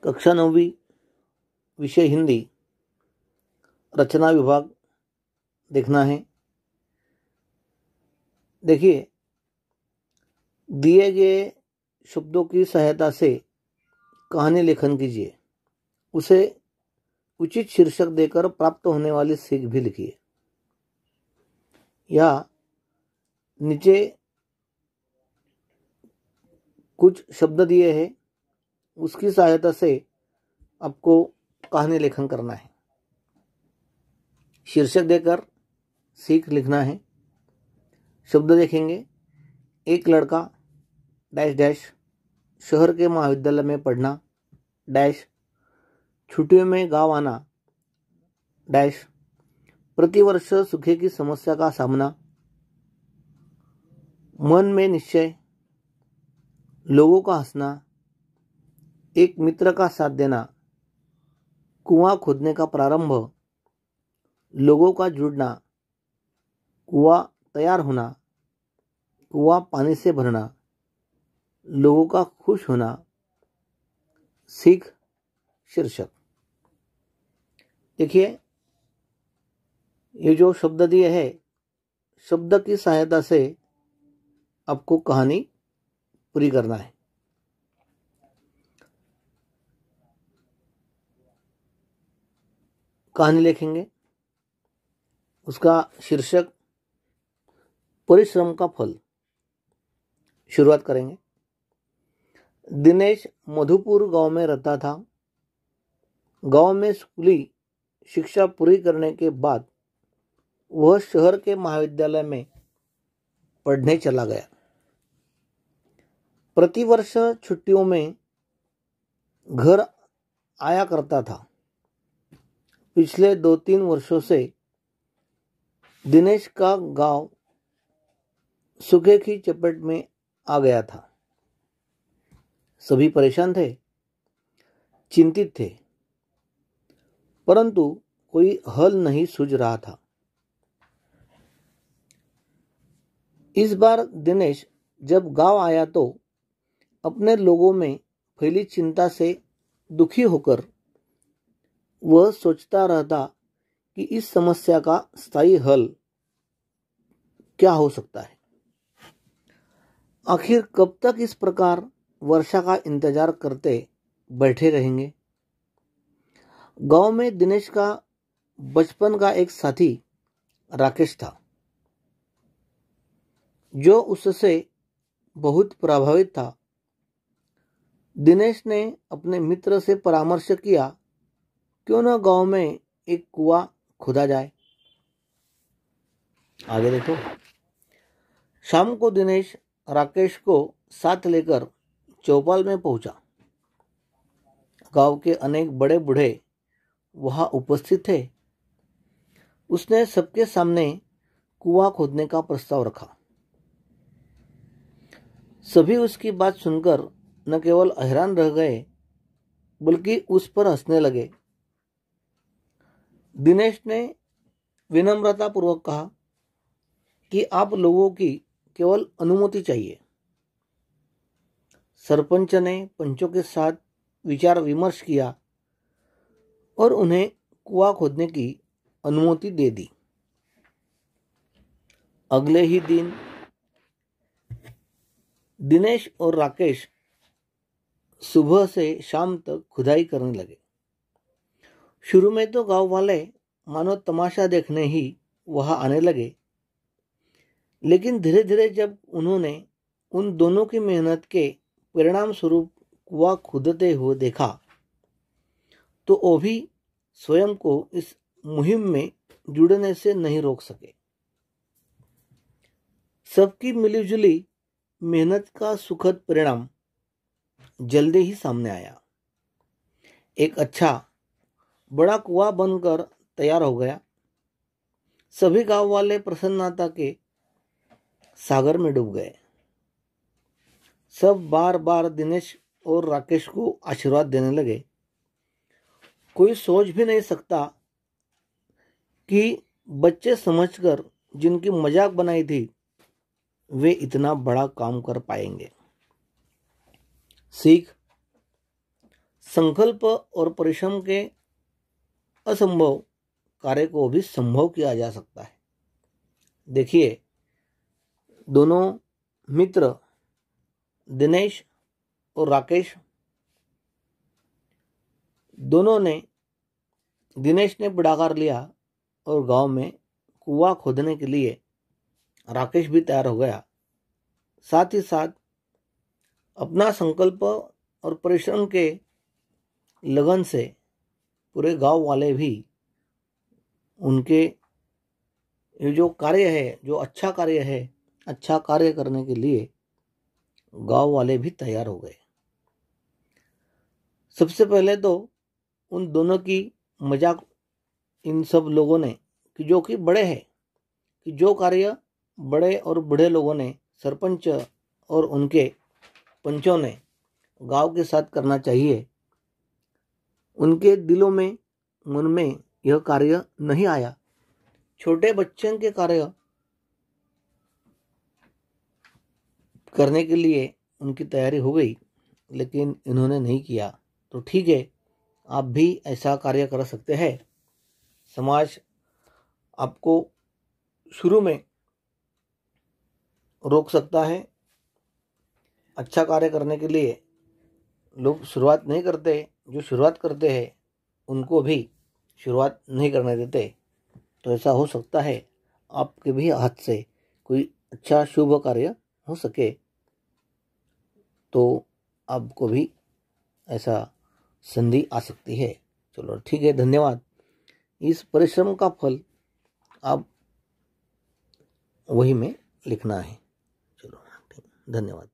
कक्षा 9वीं विषय हिंदी रचना विभाग देखना है। देखिए, दिए गए शब्दों की सहायता से कहानी लेखन कीजिए। उसे उचित शीर्षक देकर प्राप्त होने वाली सीख भी लिखिए। या नीचे कुछ शब्द दिए हैं, उसकी सहायता से आपको कहानी लेखन करना है। शीर्षक देकर सीख लिखना है। शब्द देखेंगे। एक लड़का डैश डैश शहर के महाविद्यालय में पढ़ना डैश छुट्टियों में गांव आना डैश प्रतिवर्ष सूखे की समस्या का सामना मन में निश्चय लोगों का हंसना एक मित्र का साथ देना कुआं खोदने का प्रारंभ लोगों का जुड़ना कुआं तैयार होना कुआं पानी से भरना लोगों का खुश होना सीख शीर्षक। देखिए, ये जो शब्द दिए हैं, शब्द की सहायता से आपको कहानी पूरी करना है। कहानी लिखेंगे। उसका शीर्षक परिश्रम का फल। शुरुआत करेंगे। दिनेश मधुपुर गांव में रहता था। गांव में स्कूली शिक्षा पूरी करने के बाद वह शहर के महाविद्यालय में पढ़ने चला गया। प्रतिवर्ष छुट्टियों में घर आया करता था। पिछले 2-3 वर्षों से दिनेश का गांव सूखे की चपेट में आ गया था। सभी परेशान थे, चिंतित थे, परंतु कोई हल नहीं सूझ रहा था। इस बार दिनेश जब गांव आया तो अपने लोगों में फैली चिंता से दुखी होकर वह सोचता रहता कि इस समस्या का स्थायी हल क्या हो सकता है। आखिर कब तक इस प्रकार वर्षा का इंतजार करते बैठे रहेंगे। गांव में दिनेश का बचपन का एक साथी राकेश था, जो उससे बहुत प्रभावित था। दिनेश ने अपने मित्र से परामर्श किया, क्यों न गांव में एक कुआं खोदा जाए। आगे देखो। शाम को दिनेश राकेश को साथ लेकर चौपाल में पहुंचा। गांव के अनेक बड़े बूढ़े वहां उपस्थित थे। उसने सबके सामने कुआं खोदने का प्रस्ताव रखा। सभी उसकी बात सुनकर न केवल हैरान रह गए, बल्कि उस पर हंसने लगे। दिनेश ने विनम्रतापूर्वक कहा कि आप लोगों की केवल अनुमति चाहिए। सरपंच ने पंचों के साथ विचार विमर्श किया और उन्हें कुआं खोदने की अनुमति दे दी। अगले ही दिन दिनेश और राकेश सुबह से शाम तक खुदाई करने लगे। शुरू में तो गांव वाले मानो तमाशा देखने ही वहां आने लगे, लेकिन धीरे धीरे जब उन्होंने उन दोनों की मेहनत के परिणाम स्वरूप कुआं खोदते हुए देखा, तो वो भी स्वयं को इस मुहिम में जुड़ने से नहीं रोक सके। सबकी मिलीजुली मेहनत का सुखद परिणाम जल्दी ही सामने आया। एक अच्छा बड़ा कुआं बनकर तैयार हो गया। सभी गांव वाले प्रसन्नता के सागर में डूब गए। सब बार बार दिनेश और राकेश को आशीर्वाद देने लगे। कोई सोच भी नहीं सकता कि बच्चे समझकर जिनकी मजाक बनाई थी, वे इतना बड़ा काम कर पाएंगे। सीख संकल्प और परिश्रम के असंभव कार्य को भी संभव किया जा सकता है। देखिए, दोनों मित्र दिनेश और राकेश, दोनों ने, दिनेश ने पुढाकार लिया और गांव में कुआं खोदने के लिए राकेश भी तैयार हो गया। साथ ही साथ अपना संकल्प और परिश्रम के लगन से पूरे गांव वाले भी उनके ये जो कार्य है, जो अच्छा कार्य है, अच्छा कार्य करने के लिए गांव वाले भी तैयार हो गए। सबसे पहले तो उन दोनों की मजाक इन सब लोगों ने, कि जो कि बड़े हैं, कि जो कार्य बड़े और बूढ़े लोगों ने, सरपंच और उनके पंचों ने गांव के साथ करना चाहिए, उनके दिलों में, मन में यह कार्य नहीं आया। छोटे बच्चों के कार्य करने के लिए उनकी तैयारी हो गई, लेकिन इन्होंने नहीं किया। तो ठीक है, आप भी ऐसा कार्य कर सकते हैं। समाज आपको शुरू में रोक सकता है। अच्छा कार्य करने के लिए लोग शुरुआत नहीं करते, जो शुरुआत करते हैं उनको भी शुरुआत नहीं करने देते। तो ऐसा हो सकता है आपके भी हाथ से कोई अच्छा शुभ कार्य हो सके, तो आपको भी ऐसा संधि आ सकती है। चलो ठीक है, धन्यवाद। इस परिश्रम का फल आप वही में लिखना है। चलो, धन्यवाद।